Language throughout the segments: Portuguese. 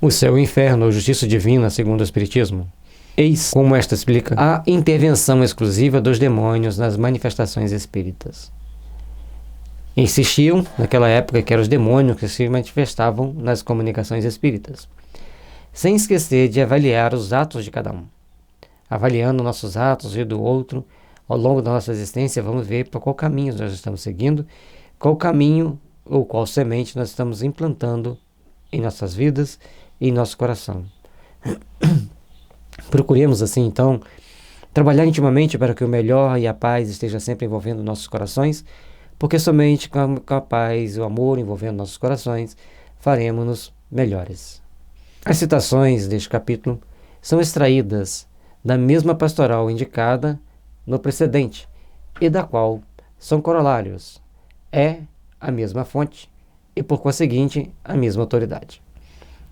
O céu e o inferno, ou justiça divina, segundo o Espiritismo. Eis como esta explica a intervenção exclusiva dos demônios nas manifestações espíritas. Insistiam, naquela época, que eram os demônios que se manifestavam nas comunicações espíritas, sem esquecer de avaliar os atos de cada um. Avaliando nossos atos e do outro, ao longo da nossa existência, vamos ver por qual caminho nós estamos seguindo, qual caminho ou qual semente nós estamos implantando em nossas vidas e em nosso coração. Procuremos, assim, então, trabalhar intimamente para que o melhor e a paz esteja sempre envolvendo nossos corações, porque somente com a paz e o amor envolvendo nossos corações, faremos-nos melhores. As citações deste capítulo são extraídas da mesma pastoral indicada no precedente, e da qual são corolários. É a mesma fonte e, por conseguinte, a mesma autoridade.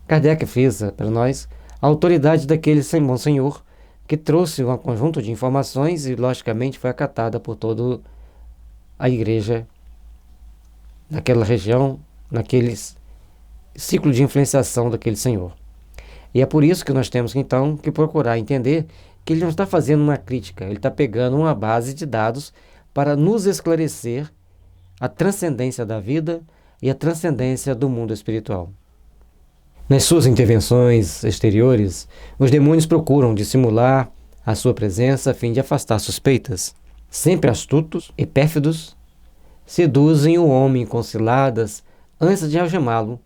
Kardec frisa para nós a autoridade daquele bom senhor que trouxe um conjunto de informações e, logicamente, foi acatada por toda a igreja naquela região, naquele ciclo de influenciação daquele senhor. E é por isso que nós temos, então, que procurar entender que ele não está fazendo uma crítica, ele está pegando uma base de dados para nos esclarecer a transcendência da vida e a transcendência do mundo espiritual. Nas suas intervenções exteriores, os demônios procuram dissimular a sua presença a fim de afastar suspeitas. Sempre astutos e pérfidos, seduzem o homem com ciladas antes de algemá-lo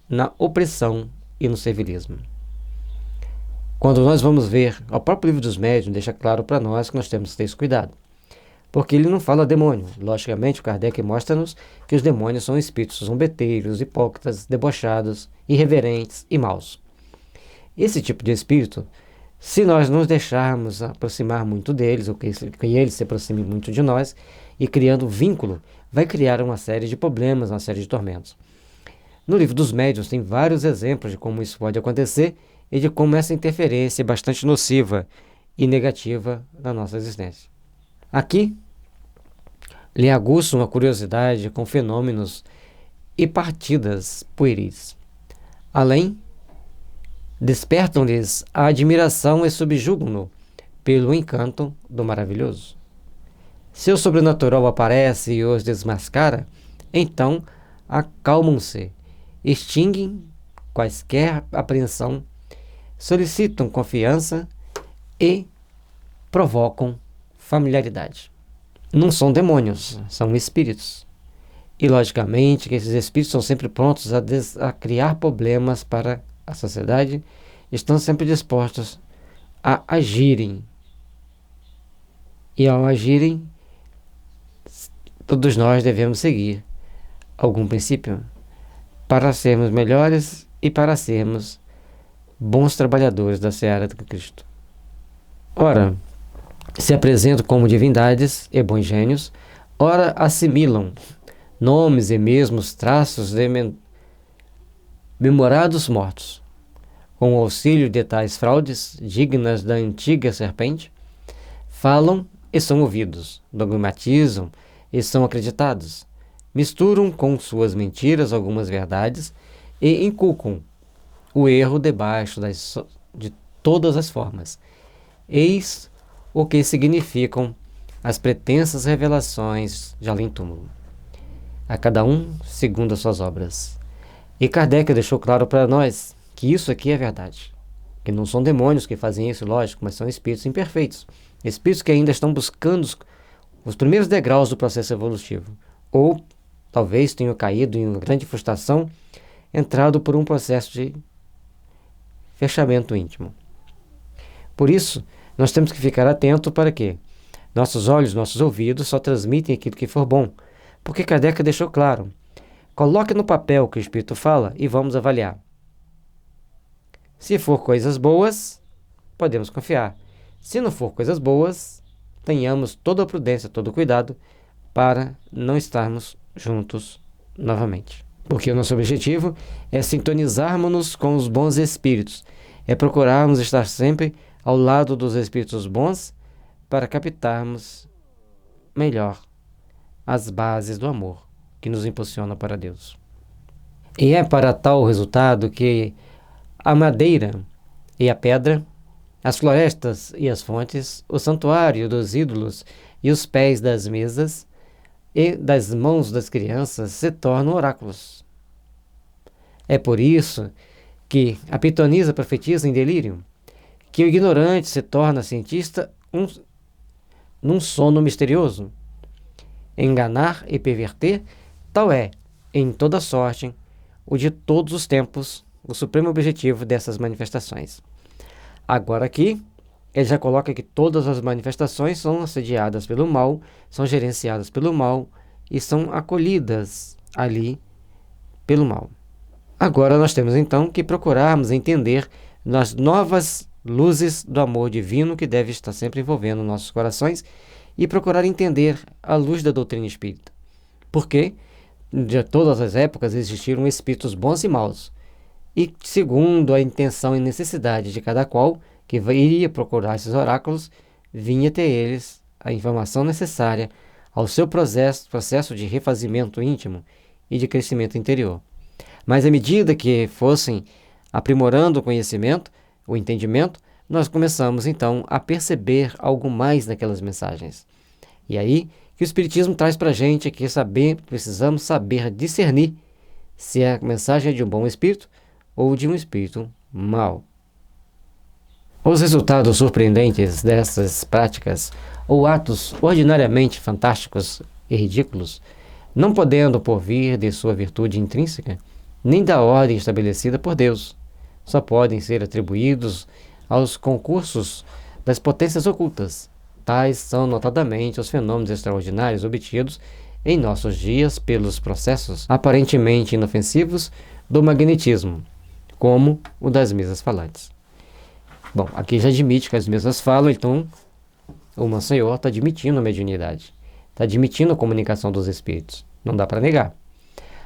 na opressão e no servilismo. Quando nós vamos ver, o próprio livro dos médiuns deixa claro para nós que nós temos que ter esse cuidado. Porque ele não fala demônio. Logicamente, o Kardec mostra-nos que os demônios são espíritos zombeteiros, hipócritas, debochados, irreverentes e maus. Esse tipo de espírito, se nós nos deixarmos aproximar muito deles, ou que eles se aproximem muito de nós, e criando vínculo, vai criar uma série de problemas, uma série de tormentos. No livro dos médiuns tem vários exemplos de como isso pode acontecer e de como essa interferência é bastante nociva e negativa na nossa existência. Aqui, lhe aguço uma curiosidade com fenômenos e partidas pueris. Além, despertam-lhes a admiração e subjugam-no pelo encanto do maravilhoso. Se o sobrenatural aparece e os desmascara, então acalmam-se, extinguem quaisquer apreensão, solicitam confiança e provocam familiaridade. Não são demônios, são espíritos. E, logicamente, que esses espíritos são sempre prontos a criar problemas para a sociedade, estão sempre dispostos a agirem. E, ao agirem, todos nós devemos seguir algum princípio para sermos melhores e para sermos bons trabalhadores da seara do Cristo. Ora, se apresentam como divindades e bons gênios, ora assimilam nomes e mesmo os traços de memorados mortos. Com o auxílio de tais fraudes, dignas da antiga serpente, falam e são ouvidos, dogmatizam e são acreditados, misturam com suas mentiras algumas verdades e inculcam o erro debaixo de todas as formas. Eis o que significam as pretensas revelações de além-túmulo, a cada um segundo as suas obras. E Kardec deixou claro para nós que isso aqui é verdade, que não são demônios que fazem isso, lógico, mas são espíritos imperfeitos, espíritos que ainda estão buscando os primeiros degraus do processo evolutivo, ou talvez tenham caído em uma grande frustração, entrado por um processo de fechamento íntimo. Por isso, nós temos que ficar atentos para que nossos olhos, nossos ouvidos só transmitem aquilo que for bom, porque Kardec deixou claro: coloque no papel o que o Espírito fala e vamos avaliar. Se for coisas boas, podemos confiar. Se não for coisas boas, tenhamos toda a prudência, todo o cuidado para não estarmos juntos novamente. Porque o nosso objetivo é sintonizarmos-nos com os bons espíritos, é procurarmos estar sempre ao lado dos espíritos bons para captarmos melhor as bases do amor que nos impulsiona para Deus. E é para tal resultado que A madeira e a pedra, as florestas e as fontes, o santuário dos ídolos e os pés das mesas e das mãos das crianças se tornam oráculos. É por isso que a pitonisa profetiza em delírio, que o ignorante se torna cientista num sono misterioso. Enganar e perverter, tal é, em toda sorte, o de todos os tempos, o supremo objetivo dessas manifestações. Agora aqui, ele já coloca que todas as manifestações são assediadas pelo mal, são gerenciadas pelo mal e são acolhidas ali pelo mal. Agora nós temos então que procurarmos entender nas novas luzes do amor divino que deve estar sempre envolvendo nossos corações e procurar entender a luz da doutrina espírita. Porque de todas as épocas existiram espíritos bons e maus. E segundo a intenção e necessidade de cada qual que iria procurar esses oráculos, vinha ter eles a informação necessária ao seu processo de refazimento íntimo e de crescimento interior. Mas à medida que fossem aprimorando o conhecimento, o entendimento, nós começamos então a perceber algo mais naquelas mensagens. E aí que o Espiritismo traz para a gente que precisamos saber discernir se a mensagem é de um bom espírito ou de um espírito mau. Os resultados surpreendentes dessas práticas ou atos ordinariamente fantásticos e ridículos, não podendo porvir de sua virtude intrínseca, nem da ordem estabelecida por Deus, só podem ser atribuídos aos concursos das potências ocultas. Tais são notadamente os fenômenos extraordinários obtidos em nossos dias pelos processos aparentemente inofensivos do magnetismo, como o das mesas falantes. Bom, aqui já admite que as mesas falam, então o Monsenhor está admitindo a mediunidade, está admitindo a comunicação dos espíritos, não dá para negar.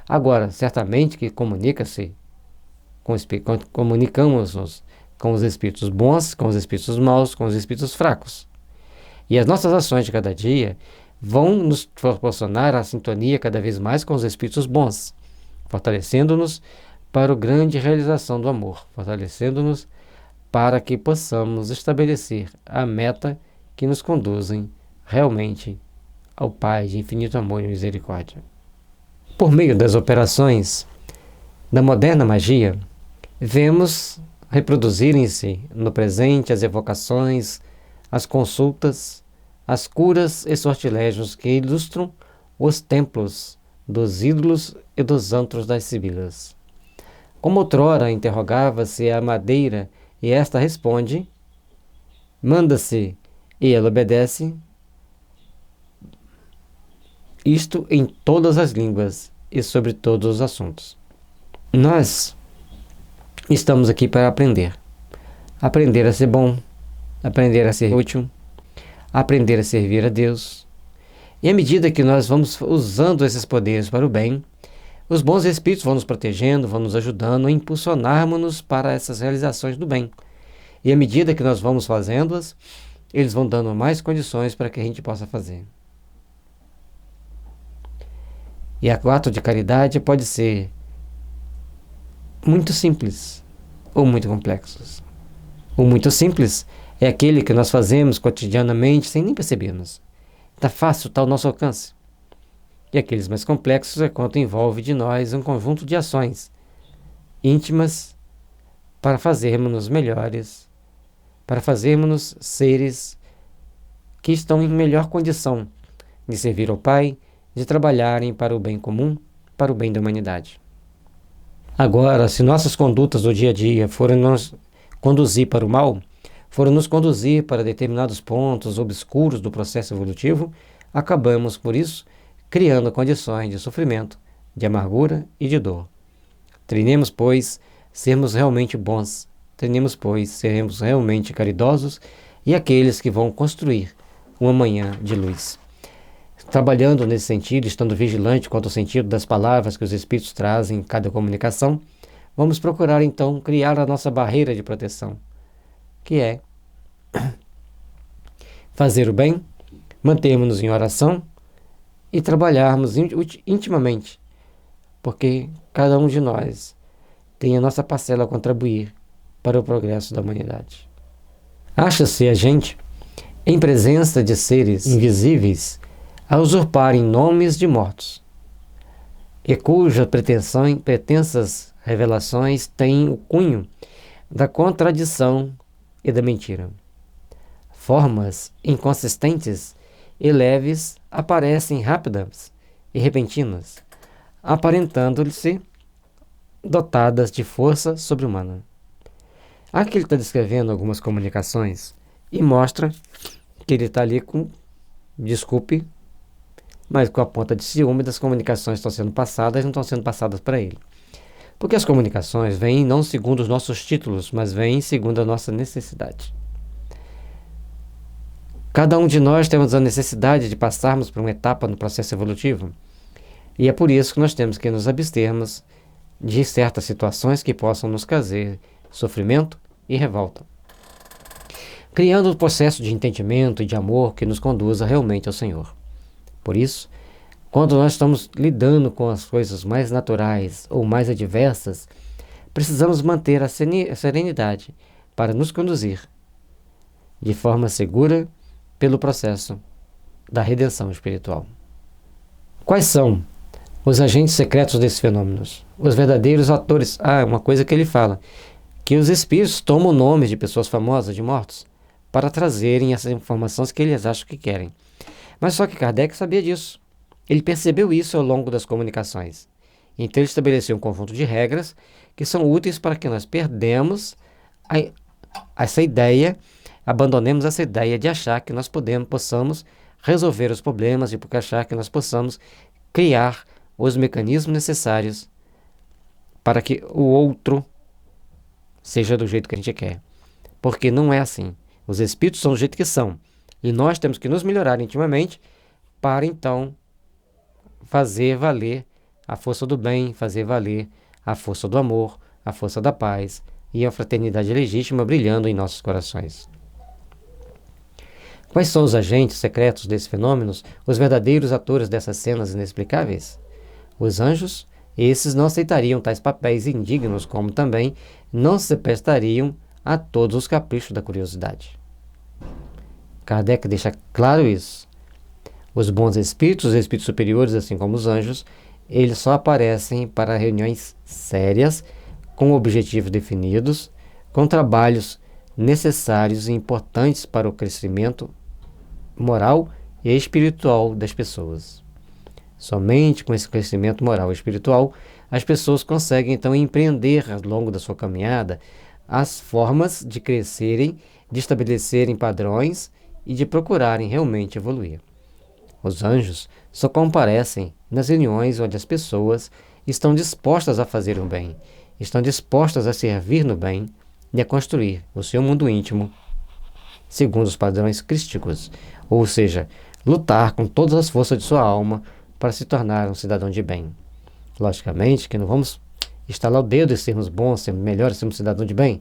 Agora, certamente que comunicamos-nos com os espíritos bons, com os espíritos maus, com os espíritos fracos. E as nossas ações de cada dia vão nos proporcionar a sintonia cada vez mais com os espíritos bons, fortalecendo-nos para a grande realização do amor, fortalecendo-nos para que possamos estabelecer a meta que nos conduzem realmente ao Pai de infinito amor e misericórdia. Por meio das operações da moderna magia, vemos reproduzirem-se no presente as evocações, as consultas, as curas e sortilégios que ilustram os templos dos ídolos e dos antros das sibilas. Como outrora interrogava-se a madeira e esta responde, manda-se e ela obedece, isto em todas as línguas e sobre todos os assuntos. Nós estamos aqui para aprender. Aprender a ser bom, aprender a ser útil, aprender a servir a Deus. E à medida que nós vamos usando esses poderes para o bem, os bons espíritos vão nos protegendo, vão nos ajudando a impulsionarmos-nos para essas realizações do bem. E à medida que nós vamos fazendo-as, eles vão dando mais condições para que a gente possa fazer. E o ato de caridade pode ser muito simples ou muito complexo. O muito simples é aquele que nós fazemos cotidianamente sem nem percebermos. Está fácil, está ao nosso alcance. E aqueles mais complexos é quando envolve de nós um conjunto de ações íntimas para fazermos-nos melhores, para fazermos-nos seres que estão em melhor condição de servir ao Pai, de trabalharem para o bem comum, para o bem da humanidade. Agora, se nossas condutas do dia a dia forem nos conduzir para o mal, forem nos conduzir para determinados pontos obscuros do processo evolutivo, acabamos, por isso, criando condições de sofrimento, de amargura e de dor. Treinemos, pois, sermos realmente bons. Treinemos, pois, sermos realmente caridosos e aqueles que vão construir uma manhã de luz. Trabalhando nesse sentido, estando vigilante quanto ao sentido das palavras que os Espíritos trazem em cada comunicação, vamos procurar, então, criar a nossa barreira de proteção, que é fazer o bem, mantermos-nos em oração e trabalharmos intimamente, porque cada um de nós tem a nossa parcela a contribuir para o progresso da humanidade. Acha-se a gente em presença de seres invisíveis a usurparem nomes de mortos, e cujas pretensas revelações têm o cunho da contradição e da mentira. Formas inconsistentes e leves aparecem rápidas e repentinas, aparentando-se dotadas de força sobre-humana. Aqui ele está descrevendo algumas comunicações e mostra que ele está ali com, desculpe, mas com a ponta de ciúme das comunicações que estão sendo passadas e não estão sendo passadas para ele. Porque as comunicações vêm não segundo os nossos títulos, mas vêm segundo a nossa necessidade. Cada um de nós temos a necessidade de passarmos por uma etapa no processo evolutivo. E é por isso que nós temos que nos abstermos de certas situações que possam nos trazer sofrimento e revolta, criando um processo de entendimento e de amor que nos conduza realmente ao Senhor. Por isso, quando nós estamos lidando com as coisas mais naturais ou mais adversas, precisamos manter a serenidade para nos conduzir de forma segura pelo processo da redenção espiritual. Quais são os agentes secretos desses fenômenos? Os verdadeiros atores. Uma coisa que ele fala, que os espíritos tomam nomes de pessoas famosas, de mortos, para trazerem essas informações que eles acham que querem. Mas só que Kardec sabia disso. Ele percebeu isso ao longo das comunicações. Então ele estabeleceu um conjunto de regras que são úteis para que nós perdemos essa ideia, abandonemos essa ideia de achar que nós possamos resolver os problemas e porque achar que nós possamos criar os mecanismos necessários para que o outro seja do jeito que a gente quer. Porque não é assim. Os espíritos são do jeito que são. E nós temos que nos melhorar intimamente para então fazer valer a força do bem, fazer valer a força do amor, a força da paz e a fraternidade legítima brilhando em nossos corações. Quais são os agentes secretos desses fenômenos, os verdadeiros atores dessas cenas inexplicáveis? Os anjos, esses não aceitariam tais papéis indignos, como também não se prestariam a todos os caprichos da curiosidade. Kardec deixa claro isso. Os bons espíritos, os espíritos superiores, assim como os anjos, eles só aparecem para reuniões sérias, com objetivos definidos, com trabalhos necessários e importantes para o crescimento moral e espiritual das pessoas. Somente com esse crescimento moral e espiritual, as pessoas conseguem então empreender ao longo da sua caminhada as formas de crescerem, de estabelecerem padrões e de procurarem realmente evoluir. Os anjos só comparecem nas reuniões onde as pessoas estão dispostas a fazer o bem, estão dispostas a servir no bem e a construir o seu mundo íntimo segundo os padrões crísticos, ou seja, lutar com todas as forças de sua alma para se tornar um cidadão de bem. Logicamente que não vamos estalar o dedo e sermos bons, sermos melhores, sermos cidadão de bem.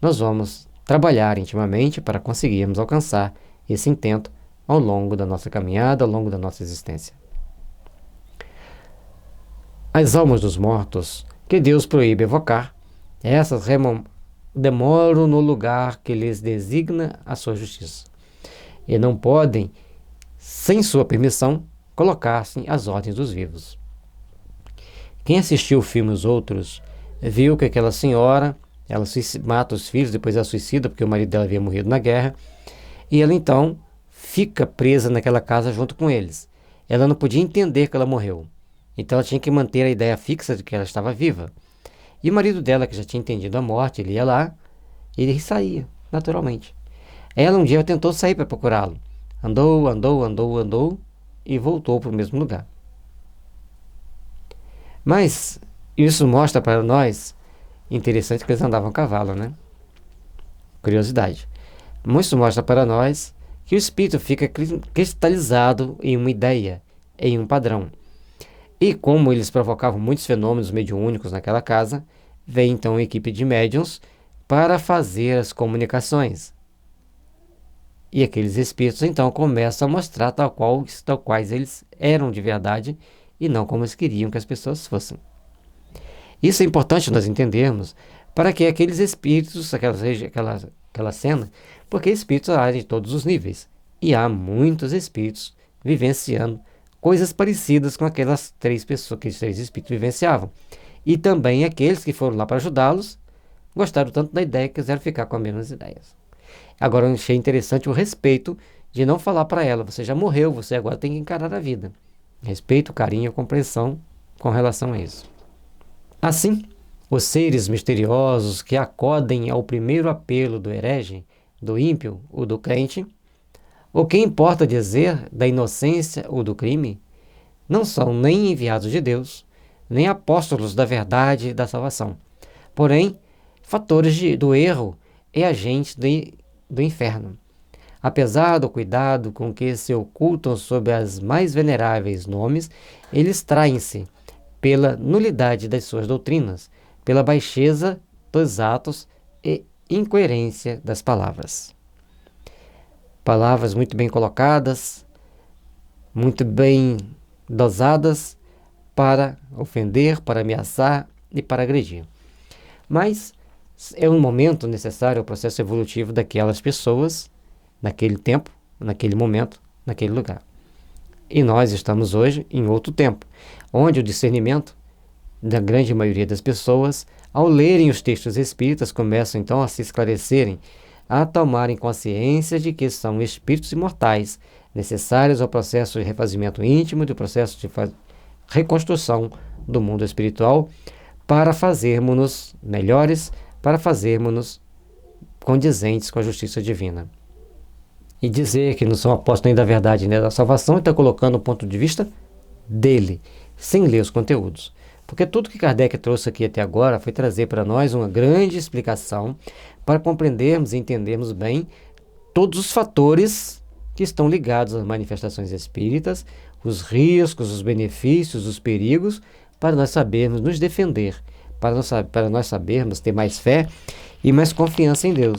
Nós vamos trabalhar intimamente para conseguirmos alcançar esse intento ao longo da nossa caminhada, ao longo da nossa existência. As almas dos mortos, que Deus proíbe evocar, essas demoram no lugar que lhes designa a sua justiça, e não podem, sem sua permissão, colocar-se às ordens dos vivos. Quem assistiu o filme Os Outros, viu que aquela senhora, ela mata os filhos, depois ela suicida, porque o marido dela havia morrido na guerra, e ela então fica presa naquela casa junto com eles. Ela não podia entender que ela morreu, então ela tinha que manter a ideia fixa de que ela estava viva. E o marido dela, que já tinha entendido a morte, ele ia lá e ele saía, naturalmente. Ela um dia tentou sair para procurá-lo. Andou e voltou para o mesmo lugar. Mas isso mostra para nós, interessante que eles andavam a cavalo, né? Curiosidade. Isso mostra para nós que o espírito fica cristalizado em uma ideia, em um padrão. E como eles provocavam muitos fenômenos mediúnicos naquela casa, veio então uma equipe de médiuns para fazer as comunicações. E aqueles espíritos então começam a mostrar tal quais eles eram de verdade e não como eles queriam que as pessoas fossem. Isso é importante nós entendermos para que aqueles espíritos, aquela cena, porque espíritos há de todos os níveis. E há muitos espíritos vivenciando coisas parecidas com aquelas três pessoas, aqueles três espíritos vivenciavam. E também aqueles que foram lá para ajudá-los, gostaram tanto da ideia que quiseram ficar com as mesmas ideias. Agora eu achei interessante o respeito de não falar para ela, você já morreu, você agora tem que encarar a vida. Respeito, carinho, compreensão com relação a isso. Assim, os seres misteriosos que acodem ao primeiro apelo do herege, do ímpio ou do crente, ou que importa dizer da inocência ou do crime, não são nem enviados de Deus, nem apóstolos da verdade e da salvação, porém, fatores do erro e agentes do inferno. Apesar do cuidado com que se ocultam sob as mais veneráveis nomes, eles traem-se pela nulidade das suas doutrinas, pela baixeza dos atos e incoerência das palavras. Palavras muito bem colocadas, muito bem dosadas para ofender, para ameaçar e para agredir. Mas é um momento necessário ao processo evolutivo daquelas pessoas, naquele tempo, naquele momento, naquele lugar. E nós estamos hoje em outro tempo, onde o discernimento da grande maioria das pessoas, ao lerem os textos espíritas, começam então a se esclarecerem, a tomarem consciência de que são espíritos imortais, necessários ao processo de refazimento íntimo e do processo de reconstrução do mundo espiritual, para fazermos-nos melhores, para fazermos-nos condizentes com a justiça divina. E dizer que não são apóstolos nem da verdade nem da salvação, está colocando o ponto de vista dele, sem ler os conteúdos. Porque tudo que Kardec trouxe aqui até agora foi trazer para nós uma grande explicação para compreendermos e entendermos bem todos os fatores que estão ligados às manifestações espíritas, os riscos, os benefícios, os perigos, para nós sabermos nos defender, para nós sabermos ter mais fé e mais confiança em Deus.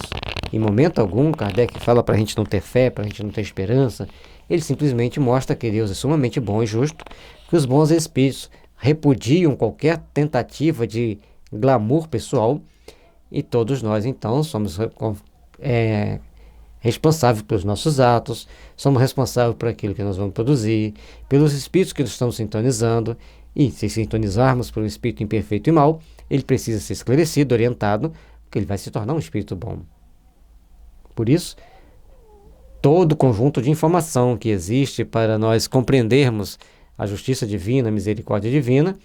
Em momento algum, Kardec fala para a gente não ter fé, para a gente não ter esperança. Ele simplesmente mostra que Deus é sumamente bom e justo, que os bons espíritos repudiam qualquer tentativa de glamour pessoal e todos nós, então, somos responsáveis pelos nossos atos, somos responsáveis por aquilo que nós vamos produzir, pelos espíritos que nós estamos sintonizando, e se sintonizarmos por um espírito imperfeito e mau, ele precisa ser esclarecido, orientado, porque ele vai se tornar um espírito bom. Por isso, todo o conjunto de informação que existe para nós compreendermos a justiça divina, a misericórdia divina,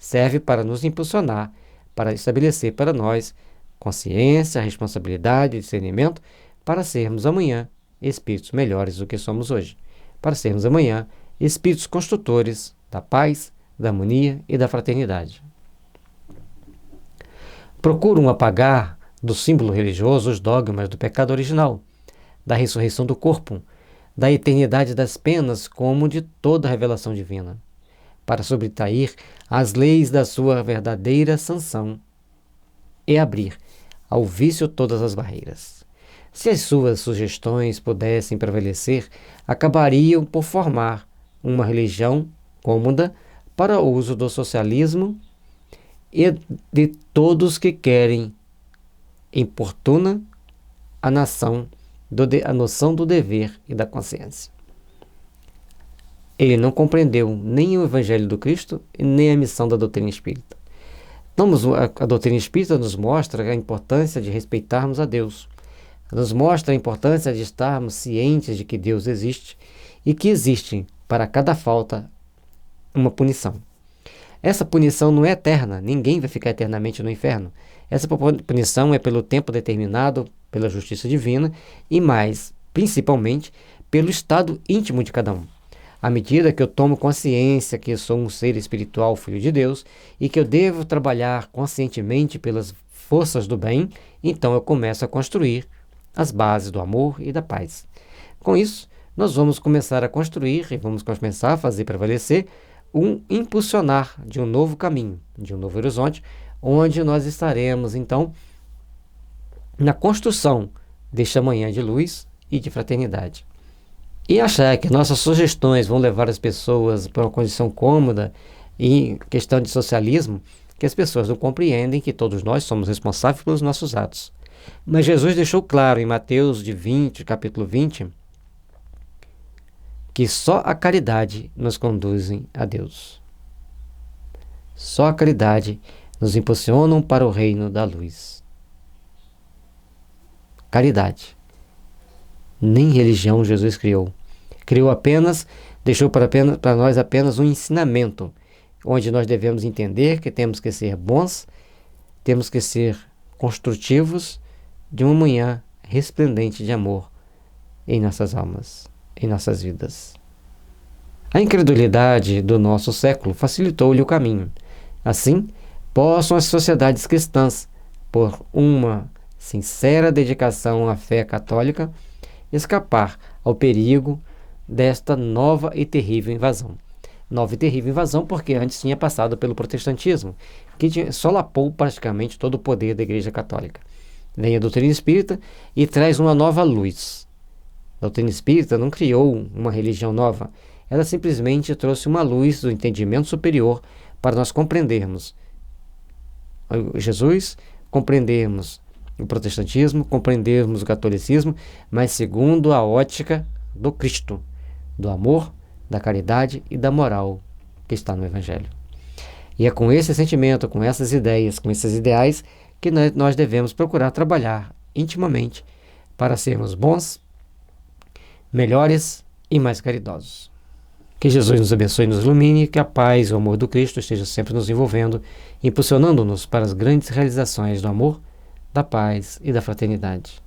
serve para nos impulsionar, para estabelecer para nós consciência, responsabilidade, discernimento, para sermos amanhã espíritos melhores do que somos hoje, para sermos amanhã espíritos construtores da paz, da harmonia e da fraternidade. Procuram apagar do símbolo religioso os dogmas do pecado original, da ressurreição do corpo, da eternidade das penas, como de toda a revelação divina, para sobretrair as leis da sua verdadeira sanção e abrir ao vício todas as barreiras. Se as suas sugestões pudessem prevalecer, acabariam por formar uma religião cômoda para o uso do socialismo e de todos que querem importuna a nação a noção do dever e da consciência. Ele não compreendeu nem o Evangelho do Cristo e nem a missão da doutrina espírita. Então, a doutrina espírita nos mostra a importância de respeitarmos a Deus, nos mostra a importância de estarmos cientes de que Deus existe e que existe para cada falta uma punição. Essa punição não é eterna, ninguém vai ficar eternamente no inferno. Essa punição é pelo tempo determinado, pela justiça divina e mais, principalmente, pelo estado íntimo de cada um. À medida que eu tomo consciência que eu sou um ser espiritual, filho de Deus, e que eu devo trabalhar conscientemente pelas forças do bem, então eu começo a construir as bases do amor e da paz. Com isso, nós vamos começar a construir e vamos começar a fazer prevalecer um impulsionar de um novo caminho, de um novo horizonte, onde nós estaremos, então, na construção deste amanhã de luz e de fraternidade. E achar que nossas sugestões vão levar as pessoas para uma condição cômoda e questão de socialismo, que as pessoas não compreendem que todos nós somos responsáveis pelos nossos atos. Mas Jesus deixou claro em Mateus capítulo 20, que só a caridade nos conduz a Deus. Só a caridade nos impulsiona para o reino da luz. Caridade. Nem religião Jesus criou. Deixou para nós apenas um ensinamento, onde nós devemos entender que temos que ser bons, temos que ser construtivos de uma manhã resplendente de amor em nossas almas, em nossas vidas. A incredulidade do nosso século facilitou-lhe o caminho. Assim, possam as sociedades cristãs, por uma sincera dedicação à fé católica, escapar ao perigo desta nova e terrível invasão. Nova e terrível invasão porque antes tinha passado pelo protestantismo, que solapou praticamente todo o poder da Igreja Católica. Vem a doutrina espírita e traz uma nova luz. A doutrina espírita não criou uma religião nova, ela simplesmente trouxe uma luz do entendimento superior para nós compreendermos Jesus, compreendermos o protestantismo, compreendermos o catolicismo, mas segundo a ótica do Cristo, do amor, da caridade e da moral que está no Evangelho. E é com esse sentimento, com essas ideias, com esses ideais que nós devemos procurar trabalhar intimamente para sermos bons, melhores e mais caridosos. Que Jesus nos abençoe e nos ilumine, que a paz e o amor do Cristo esteja sempre nos envolvendo, impulsionando-nos para as grandes realizações do amor, da paz e da fraternidade.